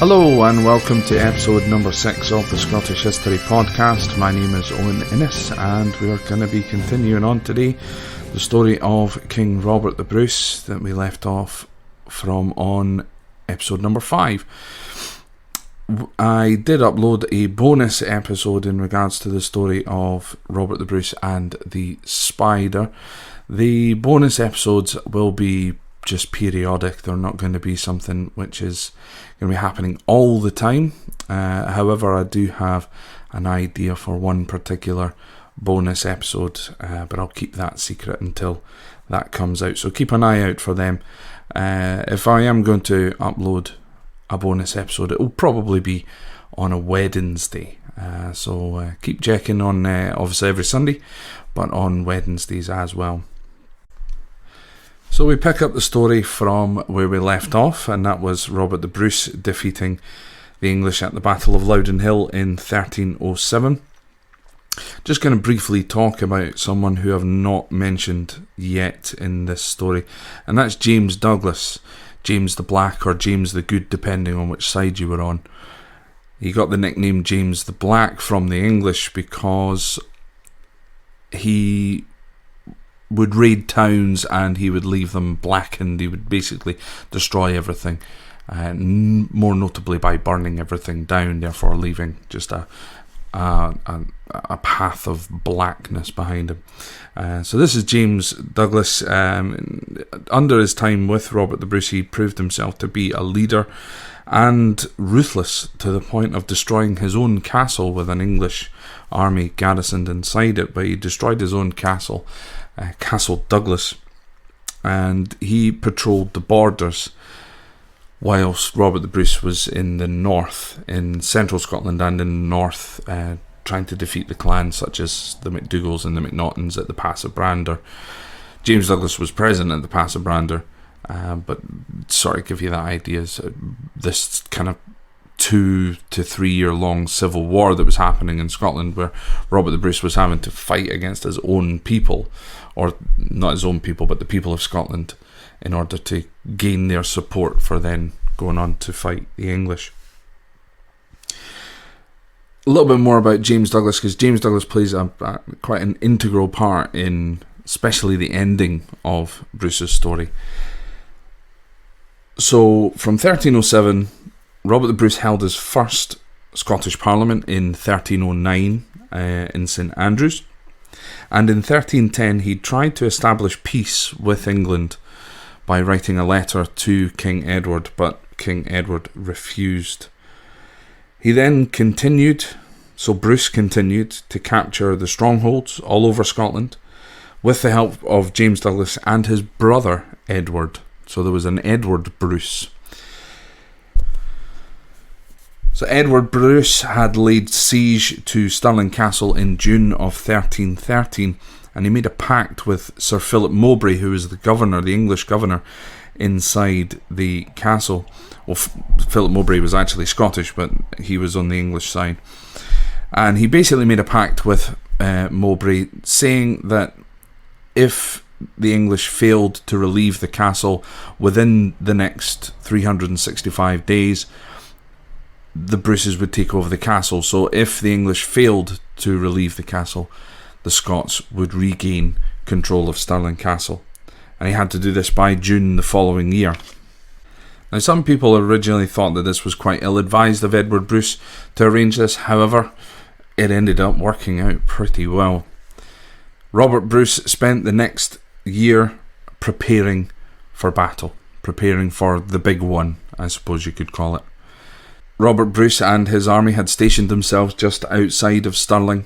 Hello and welcome to episode number 6 of the Scottish History Podcast. My name is Owen and we are going to be continuing on today the story of King Robert the Bruce that we left off from on episode number 5. I did upload a bonus episode in regards to the story of Robert the Bruce and the Spider. The bonus episodes will be just periodic. They're not going to be something which is going to be happening all the time. However, I do have an idea for one particular bonus episode, but I'll keep that secret until that comes out. So keep an eye out for them. If I am going to upload a bonus episode, it will probably be on a Wednesday. So keep checking on, obviously every Sunday, but on Wednesdays as well. So we pick up the story from where we left off, and that was Robert the Bruce defeating the English at the Battle of Loudon Hill in 1307. Just going to briefly talk about someone who I've not mentioned yet in this story, and that's James Douglas, James the Black or James the Good, depending on which side you were on. He got the nickname James the Black from the English because he would raid towns and he would leave them blackened. He would basically destroy everything, more notably by burning everything down, therefore leaving just a path of blackness behind him. So this is James Douglas. Under his time with Robert the Bruce, he proved himself to be a leader and ruthless to the point of destroying his own castle with an English army garrisoned inside it. But he destroyed his own castle, Castle Douglas, and he patrolled the borders whilst Robert the Bruce was in the north, in central Scotland and in the north, trying to defeat the clans such as the MacDougals and the MacNaughtons at the Pass of Brander. James Douglas was present at the Pass of Brander, but sort of give you that idea, so this kind of 2 to 3 year long civil war that was happening in Scotland, where Robert the Bruce was having to fight against his own people, or not his own people, but the people of Scotland, in order to gain their support for then going on to fight the English. A little bit more about James Douglas, because James Douglas plays quite an integral part in especially the ending of Bruce's story. So from 1307, Robert the Bruce held his first Scottish Parliament in 1309 in St Andrews, and in 1310 he tried to establish peace with England by writing a letter to King Edward, but King Edward refused. He then Bruce continued to capture the strongholds all over Scotland with the help of James Douglas and his brother Edward. So there was an Edward Bruce. So Edward Bruce had laid siege to Stirling Castle in June of 1313, and he made a pact with Sir Philip Mowbray, who was the governor, the English governor, inside the castle. Well, Philip Mowbray was actually Scottish, but he was on the English side. And he basically made a pact with Mowbray, saying that if the English failed to relieve the castle within the next 365 days, the Bruces would take over the castle. So if the English failed to relieve the castle, the Scots would regain control of Stirling Castle. And he had to do this by June the following year. Now, some people originally thought that this was quite ill-advised of Edward Bruce to arrange this. However, it ended up working out pretty well. Robert Bruce spent the next year preparing for battle, preparing for the big one, I suppose you could call it. Robert Bruce and his army had stationed themselves just outside of Stirling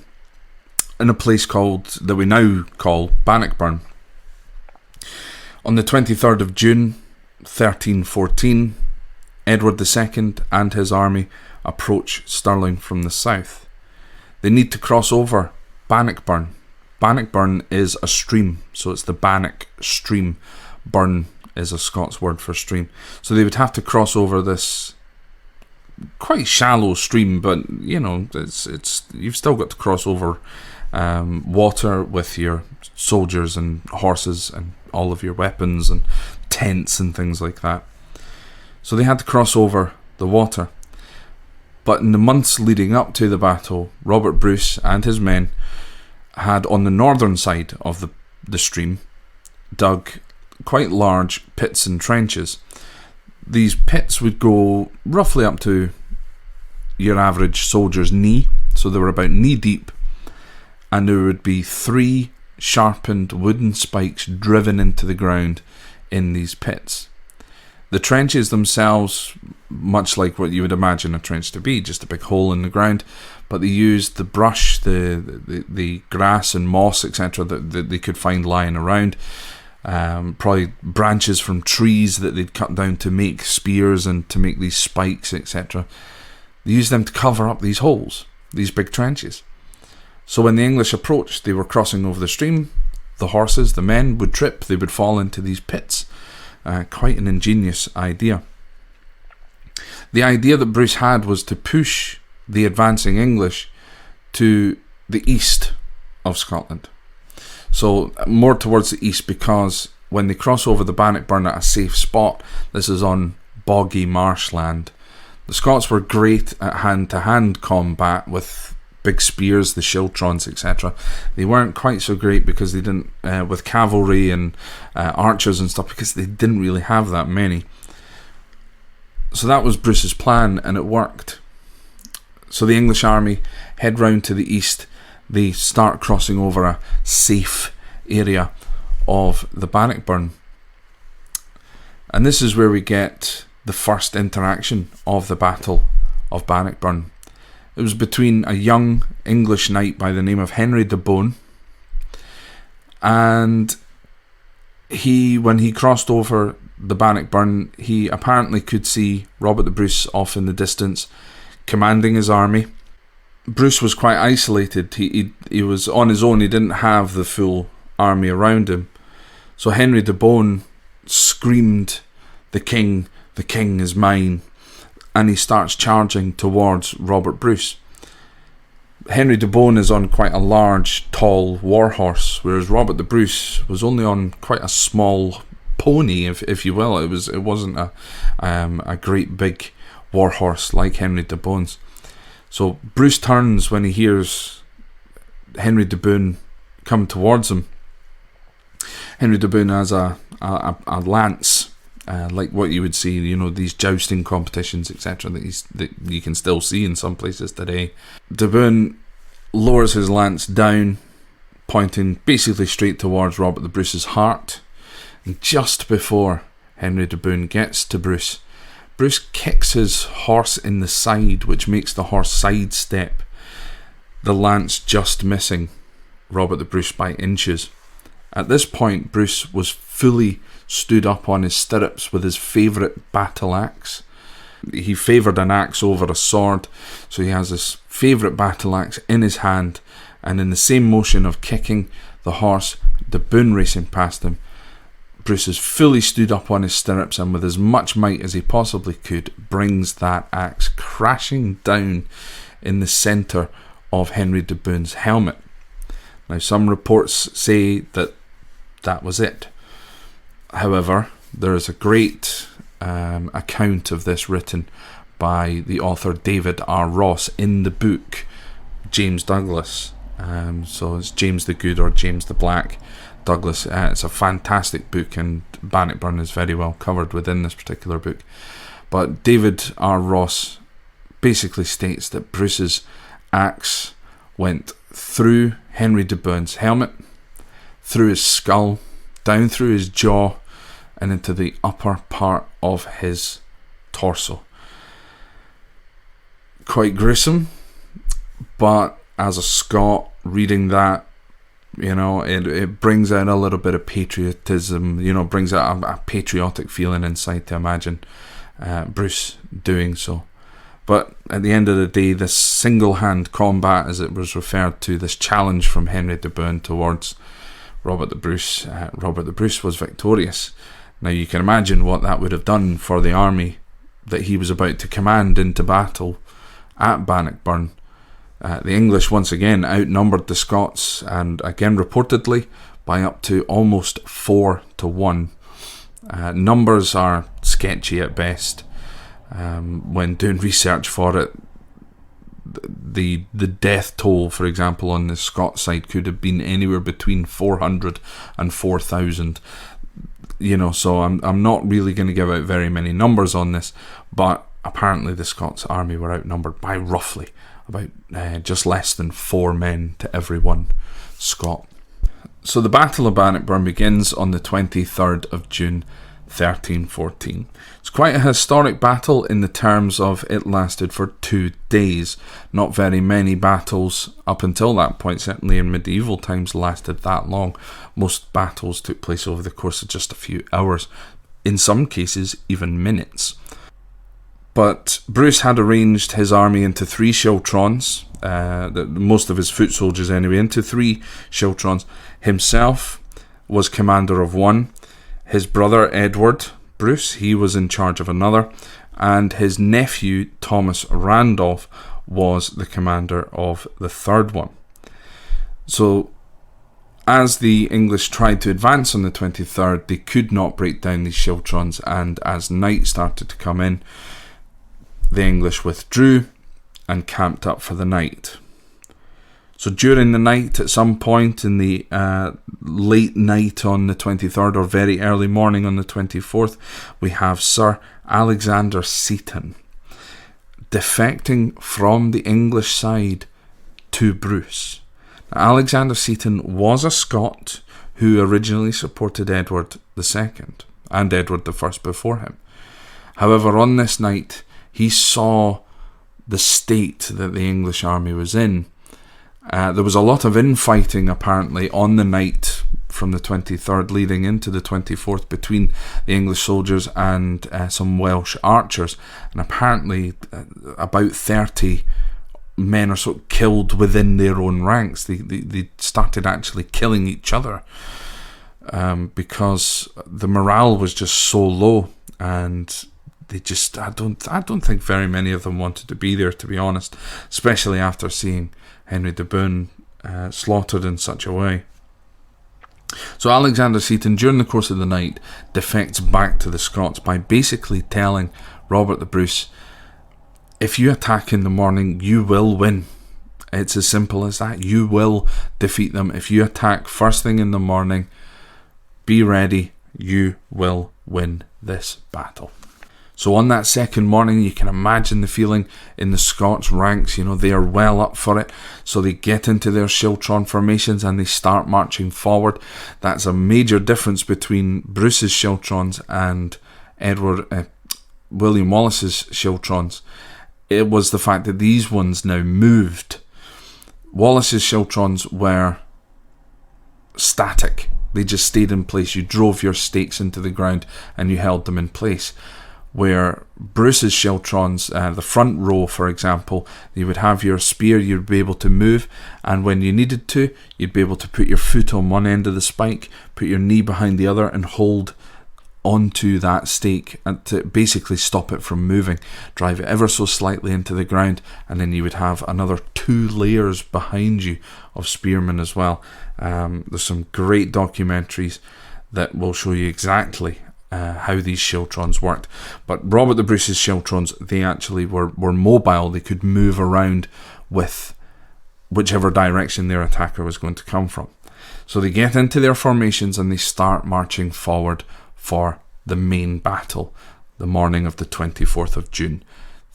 in a place that we now call Bannockburn. On the 23rd of June 1314, Edward II and his army approach Stirling from the south. They need to cross over Bannockburn. Bannockburn is a stream, so it's the Bannock stream. Burn is a Scots word for stream. So they would have to cross over this quite shallow stream, but it's you've still got to cross over water with your soldiers and horses and all of your weapons and tents and things like that. So they had to cross over the water. But in the months leading up to the battle, Robert Bruce and his men had, on the northern side of the stream, dug quite large pits and trenches. These pits would go roughly up to your average soldier's knee, so they were about knee deep, and there would be 3 sharpened wooden spikes driven into the ground in these pits. The trenches themselves, much like what you would imagine a trench to be, just a big hole in the ground, but they used the brush, the grass and moss, etc., that they could find lying around, probably branches from trees that they'd cut down to make spears and to make these spikes, etc. They used them to cover up these holes, these big trenches. So when the English approached, they were crossing over the stream, the horses, the men would trip, they would fall into these pits. Quite an ingenious idea. The idea that Bruce had was to push the advancing English to the east of Scotland. So more towards the east, because when they cross over the Bannockburn at a safe spot, this is on boggy marshland. The Scots were great at hand-to-hand combat with big spears, the schiltrons, etc. They weren't quite so great because they didn't, with cavalry and archers and stuff, because they didn't really have that many. So that was Bruce's plan, and it worked. So the English army head round to the east. They start crossing over a safe area of the Bannockburn. And this is where we get the first interaction of the Battle of Bannockburn. It was between a young English knight by the name of Henry de Bohun, and when he crossed over the Bannockburn, he apparently could see Robert the Bruce off in the distance, commanding his army. Bruce was quite isolated. He was on his own. He didn't have the full army around him. So Henry de Bohun screamed, the king is mine," and he starts charging towards Robert Bruce. Henry de Bohun is on quite a large, tall warhorse, whereas Robert the Bruce was only on quite a small pony, if you will. It wasn't a great big warhorse like Henry de Bohun's. So Bruce turns when he hears Henry de Bohun come towards him. Henry de Bohun has a lance, like what you would see, these jousting competitions, etc., that you can still see in some places today. De Bohun lowers his lance down, pointing basically straight towards Robert the Bruce's heart. And just before Henry de Bohun gets to Bruce kicks his horse in the side, which makes the horse sidestep, the lance just missing Robert the Bruce by inches. At this point, Bruce was fully stood up on his stirrups with his favourite battle axe. He favoured an axe over a sword, so he has his favourite battle axe in his hand, and in the same motion of kicking the horse, de Bohun racing past him, Bruce is fully stood up on his stirrups, and with as much might as he possibly could, brings that axe crashing down in the centre of Henry de Bohun's helmet. Now, some reports say that was it. However, there is a great account of this written by the author David R. Ross in the book James Douglas. So it's James the Good or James the Black Douglas. It's a fantastic book, and Bannockburn is very well covered within this particular book. But David R. Ross basically states that Bruce's axe went through Henry de Bohun's helmet, through his skull, down through his jaw, and into the upper part of his torso. Quite gruesome, but as a Scot reading that, it brings out a little bit of patriotism, brings out a patriotic feeling inside to imagine Bruce doing so. But at the end of the day, this single-hand combat, as it was referred to, this challenge from Henry de Bohun towards Robert the Bruce was victorious. Now you can imagine what that would have done for the army that he was about to command into battle at Bannockburn. The English once again outnumbered the Scots, and again reportedly by up to almost 4-1. Numbers are sketchy at best. When doing research for it, the death toll, for example, on the Scots side could have been anywhere between 400 and 4,000. So I'm not really going to give out very many numbers on this, but apparently the Scots army were outnumbered by roughly about just less than 4 men to every 1 Scot. So the Battle of Bannockburn begins on the 23rd of June 1314. It's quite a historic battle in the terms of it lasted for 2 days. Not very many battles up until that point, certainly in medieval times, lasted that long. Most battles took place over the course of just a few hours, in some cases even minutes. But Bruce had arranged his army into 3 schiltrons, most of his foot soldiers anyway, into 3 schiltrons. Himself was commander of 1. His brother Edward Bruce, he was in charge of another, and his nephew Thomas Randolph was the commander of the 3rd one. So as the English tried to advance on the 23rd, they could not break down these schiltrons, and as night started to come in, the English withdrew and camped up for the night. So during the night, at some point in the late night on the 23rd or very early morning on the 24th, we have Sir Alexander Seton defecting from the English side to Bruce. Now, Alexander Seton was a Scot who originally supported Edward II and Edward I before him. However, on this night, he saw the state that the English army was in. There was a lot of infighting apparently on the night from the 23rd leading into the 24th between the English soldiers and some Welsh archers, and apparently about 30 men or so killed within their own ranks. They started actually killing each other because the morale was just so low, and they just I don't think very many of them wanted to be there, to be honest, especially after seeing Henry de Bohun slaughtered in such a way. So Alexander Seton, during the course of the night, defects back to the Scots by basically telling Robert the Bruce, if you attack in the morning, you will win. It's as simple as that. You will defeat them. If you attack first thing in the morning, be ready. You will win this battle. So on that second morning, you can imagine the feeling in the Scots ranks. They are well up for it. So they get into their schiltron formations and they start marching forward. That's a major difference between Bruce's schiltrons and William Wallace's schiltrons. It was the fact that these ones now moved. Wallace's schiltrons were static. They just stayed in place. You drove your stakes into the ground and you held them in place. Where Bruce's schiltrons, the front row, for example, you would have your spear, you'd be able to move, and when you needed to, you'd be able to put your foot on one end of the spike, put your knee behind the other, and hold onto that stake and to basically stop it from moving, drive it ever so slightly into the ground, and then you would have another 2 layers behind you of spearmen as well. There's some great documentaries that will show you exactly how these schiltrons worked. But Robert the Bruce's schiltrons, they actually were mobile. They could move around with whichever direction their attacker was going to come from. So they get into their formations and they start marching forward for the main battle, the morning of the 24th of June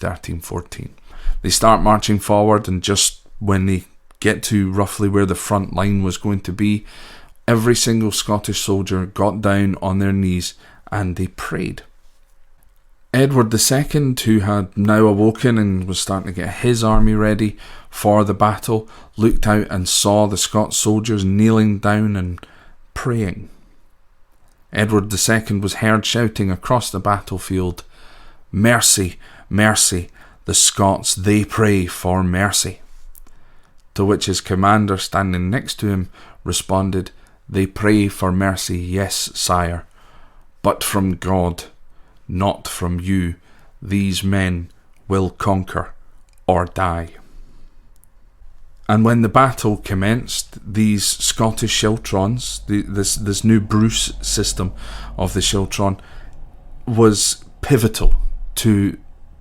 1314. They start marching forward, and just when they get to roughly where the front line was going to be, every single Scottish soldier got down on their knees and they prayed. Edward II, who had now awoken and was starting to get his army ready for the battle, looked out and saw the Scots soldiers kneeling down and praying. Edward II was heard shouting across the battlefield, "Mercy, mercy, the Scots, they pray for mercy." To which his commander, standing next to him, responded, "They pray for mercy, yes, sire, but from God, not from you. These men will conquer or die." And when the battle commenced, these Scottish schiltrons, this new Bruce system of the schiltron, was pivotal to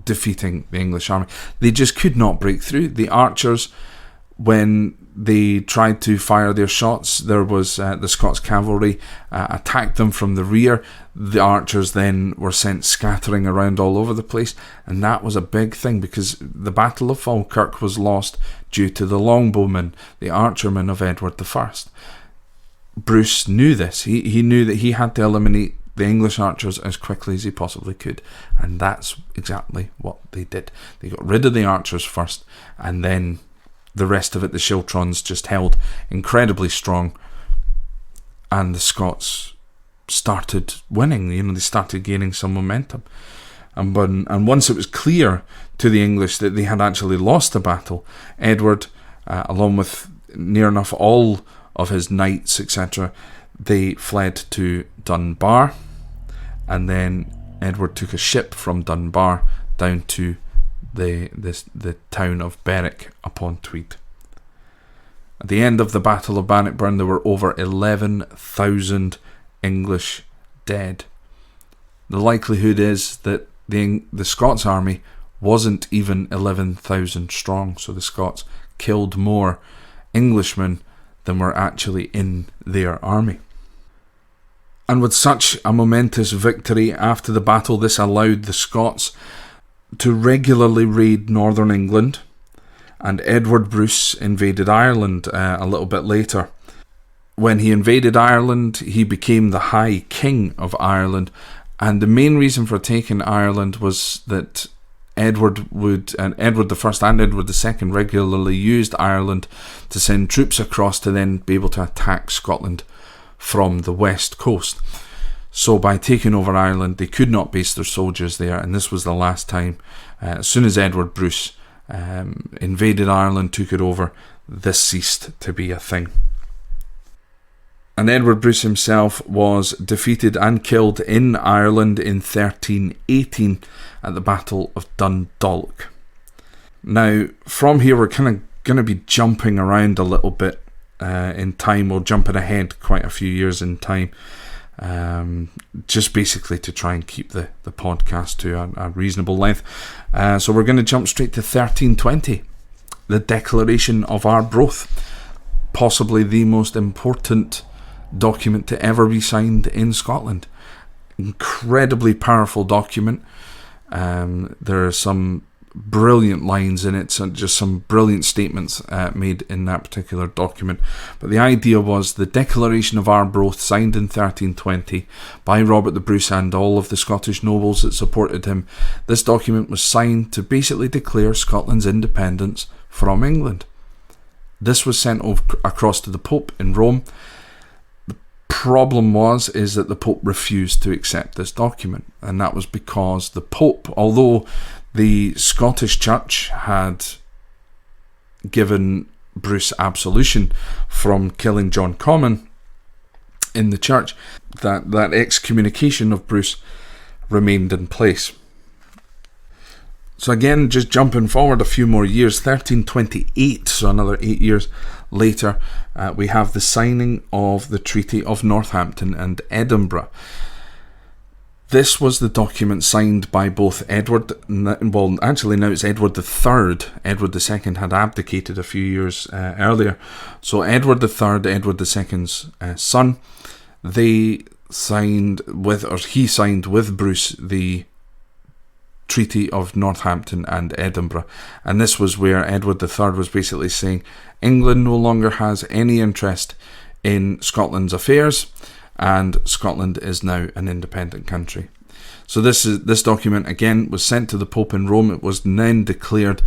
defeating the English army. They just could not break through. The archers, when they tried to fire their shots, there was the Scots cavalry attacked them from the rear. The archers then were sent scattering around all over the place, and that was a big thing because the Battle of Falkirk was lost due to the longbowmen, the archermen of Edward I. Bruce knew this. He knew that he had to eliminate the English archers as quickly as he possibly could, and that's exactly what they did. They got rid of the archers first, and then the rest of it, the Schiltrons, just held incredibly strong, and the Scots started winning. They started gaining some momentum. And once it was clear to the English that they had actually lost the battle, Edward, along with near enough all of his knights, etc., they fled to Dunbar, and then Edward took a ship from Dunbar down to the town of Berwick upon Tweed. At the end of the Battle of Bannockburn, there were over 11,000 English dead. The likelihood is that the Scots army wasn't even 11,000 strong, so the Scots killed more Englishmen than were actually in their army. And with such a momentous victory after the battle, this allowed the Scots to regularly raid northern England, and Edward Bruce invaded Ireland a little bit later. When he invaded Ireland, he became the High King of Ireland, and the main reason for taking Ireland was that Edward I and Edward II regularly used Ireland to send troops across to then be able to attack Scotland from the west coast. So by taking over Ireland, they could not base their soldiers there, and this was the last time. As soon as Edward Bruce invaded Ireland, took it over, this ceased to be a thing. And Edward Bruce himself was defeated and killed in Ireland in 1318 at the Battle of Dundalk. Now, from here we're kind of going to be jumping around a little bit in time. We're jumping ahead quite a few years in time, just basically to try and keep the podcast to a reasonable length. So we're going to jump straight to 1320, the Declaration of Arbroath, possibly the most important document to ever be signed in Scotland. Incredibly powerful document. There are some brilliant lines in it, so just some brilliant statements made in that particular document. But the idea was the Declaration of Arbroath, signed in 1320 by Robert the Bruce and all of the Scottish nobles that supported him. This document was signed to basically declare Scotland's independence from England. This was sent across to the Pope in Rome. The problem is that the Pope refused to accept this document, and that was because the Pope, although the Scottish Church had given Bruce absolution from killing John Comyn in the church, that excommunication of Bruce remained in place. So again, just jumping forward a few more years, 1328, so another 8 years later, we have the signing of the Treaty of Northampton and Edinburgh. This was the document signed by both Edward, well, actually now it's Edward III. Edward II had abdicated a few years earlier. So Edward III, Edward II's son, he signed with Bruce the Treaty of Northampton and Edinburgh. And this was where Edward III was basically saying England no longer has any interest in Scotland's affairs, and Scotland is now an independent country. So this document again was sent to the Pope in Rome. It was then declared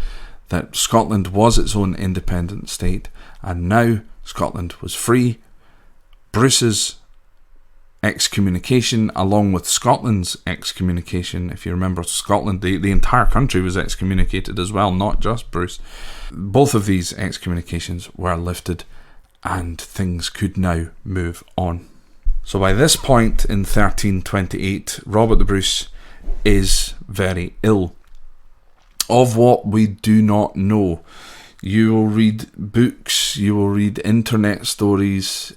that Scotland was its own independent state, and now Scotland was free. Bruce's excommunication, along with Scotland's excommunication, if you remember, Scotland, the entire country was excommunicated as well, not just Bruce. Both of these excommunications were lifted, and things could now move on. So by this point in 1328, Robert the Bruce is very ill. Of what we do not know. You will read books, you will read internet stories,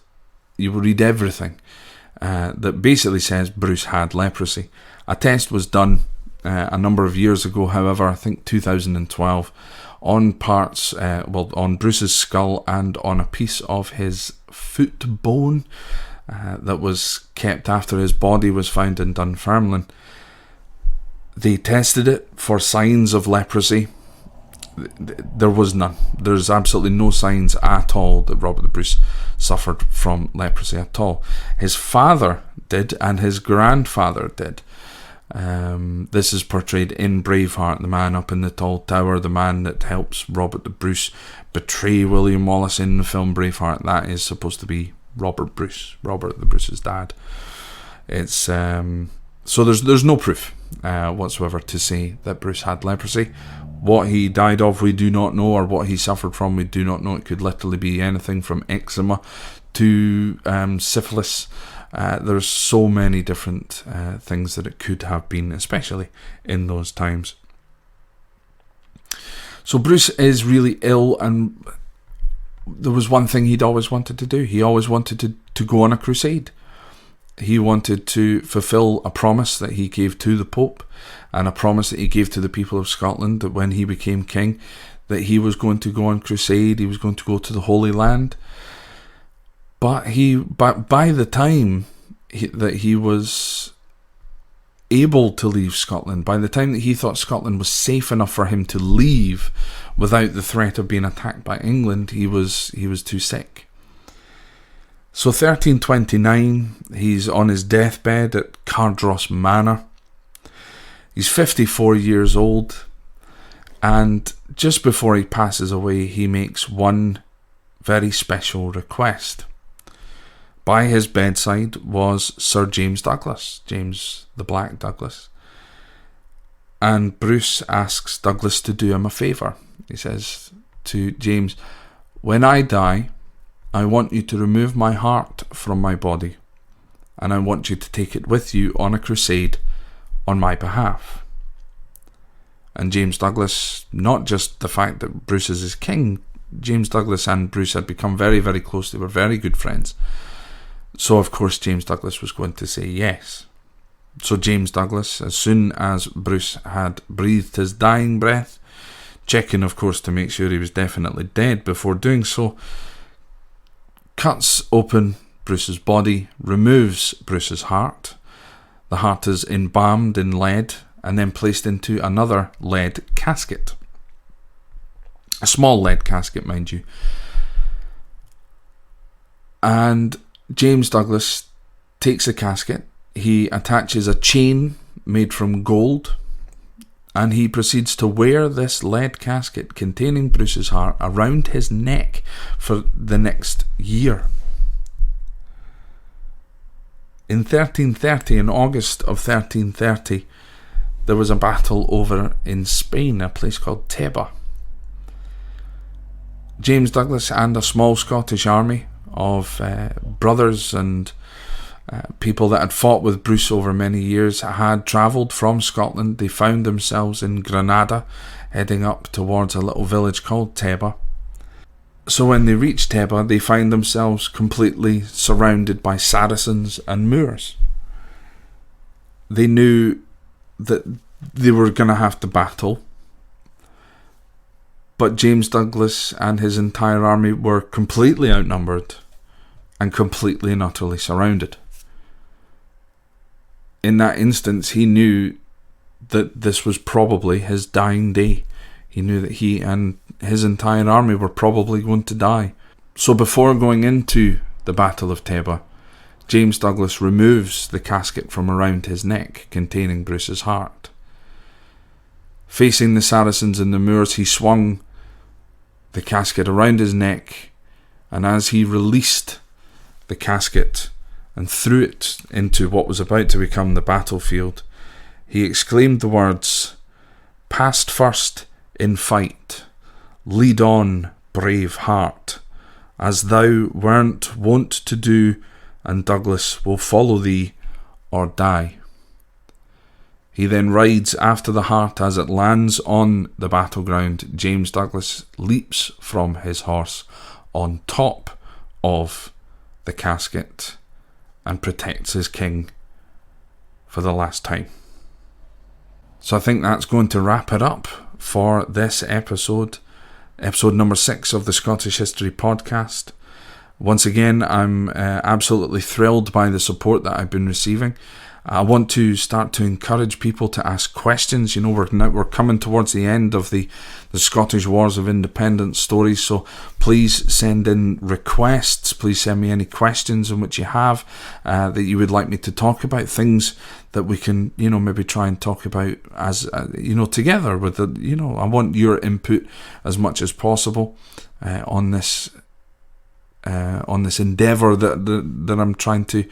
you will read everything that basically says Bruce had leprosy. A test was done a number of years ago, however, I think 2012, on on Bruce's skull and on a piece of his foot bone that was kept after his body was found in Dunfermline. They tested it for signs of leprosy. There was none. There's absolutely no signs at all that Robert the Bruce suffered from leprosy at all. His father did, and his grandfather did. This is portrayed in Braveheart, the man up in the tall tower, the man that helps Robert the Bruce betray William Wallace in the film Braveheart. That is supposed to be Robert Bruce, Robert the Bruce's dad. It's so there's no proof whatsoever to say that Bruce had leprosy. What he died of, we do not know, or what he suffered from, we do not know. It could literally be anything from eczema to syphilis. There's so many different things that it could have been, especially in those times. So Bruce is really ill, and there was one thing he'd always wanted to do. He always wanted to go on a crusade. He wanted to fulfill a promise that he gave to the Pope, and a promise that he gave to the people of Scotland, that when he became king, that he was going to go on crusade, he was going to go to the Holy Land. But by the time that he was able to leave Scotland, by the time that he thought Scotland was safe enough for him to leave without the threat of being attacked by England, he was too sick. So 1329, he's on his deathbed at Cardross Manor. He's 54 years old, and just before he passes away, he makes one very special request. By his bedside was Sir James Douglas, James the Black Douglas. And Bruce asks Douglas to do him a favour. He says to James, "When I die, I want you to remove my heart from my body, and I want you to take it with you on a crusade on my behalf." And James Douglas, not just the fact that Bruce is his king, James Douglas and Bruce had become very, very close. They were very good friends. So, of course, James Douglas was going to say yes. So James Douglas, as soon as Bruce had breathed his dying breath, checking, of course, to make sure he was definitely dead before doing so, cuts open Bruce's body, removes Bruce's heart. The heart is embalmed in lead and then placed into another lead casket. A small lead casket, mind you. And James Douglas takes the casket, he attaches a chain made from gold, and he proceeds to wear this lead casket containing Bruce's heart around his neck for the next year. In 1330, in August of 1330, there was a battle over in Spain, a place called Tabor. James Douglas and a small Scottish army of brothers and people that had fought with Bruce over many years had travelled from Scotland. They found themselves in Granada, heading up towards a little village called Tabor. So when they reach Tabor, they find themselves completely surrounded by Saracens and Moors. They knew that they were going to have to battle, but James Douglas and his entire army were completely outnumbered and completely and utterly surrounded. In that instance, he knew that this was probably his dying day. He knew that he and his entire army were probably going to die. So before going into the Battle of Tabor, James Douglas removes the casket from around his neck containing Bruce's heart. Facing the Saracens and the Moors, he swung the casket around his neck, and as he released the casket and threw it into what was about to become the battlefield, he exclaimed the words, "Past first in fight, lead on, brave heart, as thou weren't wont to do, and Douglas will follow thee or die." He then rides after the heart as it lands on the battleground. James Douglas leaps from his horse on top of the casket and protects his king for the last time. So I think that's going to wrap it up for this episode number 6 of the Scottish History Podcast. Once again, I'm absolutely thrilled by the support that I've been receiving. I want to start to encourage people to ask questions. You know, we're coming towards the end of the Scottish Wars of Independence stories, so please send in requests. Please send me any questions in which you have that you would like me to talk about, things that we can, you know, maybe try and talk about as, you know, together with the, you know, I want your input as much as possible on this endeavour that I'm trying to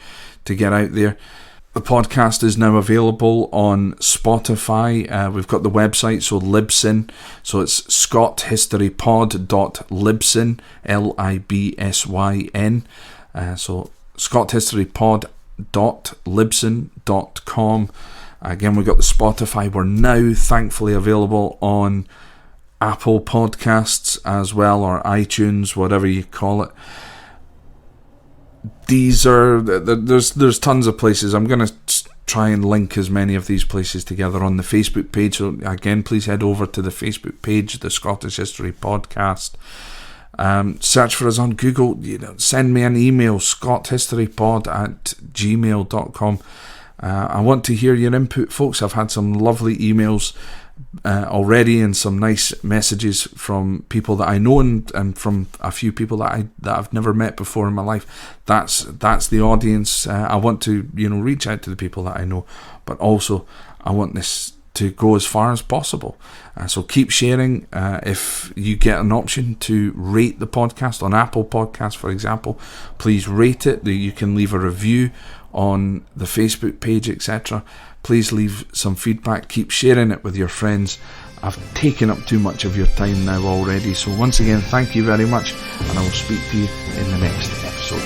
get out there. The podcast is now available on Spotify. We've got the website, so Libsyn. So it's scotthistorypod.libsyn, Libsyn. So scotthistorypod.libsyn.com. Again, we've got the Spotify. We're now thankfully available on Apple Podcasts as well, or iTunes, whatever you call it. There's tons of places. I'm going to try and link as many of these places together on the Facebook page. So again, please head over to the Facebook page, the Scottish History Podcast. Search for us on Google. You know, send me an email, scotthistorypod@gmail.com. I want to hear your input, folks. I've had some lovely emails already, and some nice messages from people that I know, and from a few people that I've never met before in my life. That's the audience. I want to, you know, reach out to the people that I know, but also I want this to go as far as possible. So keep sharing. If you get an option to rate the podcast on Apple Podcasts, for example, please rate it. You can leave a review on the Facebook page, etc. Please leave some feedback. Keep sharing it with your friends. I've taken up too much of your time now already. So once again, thank you very much, and I will speak to you in the next episode.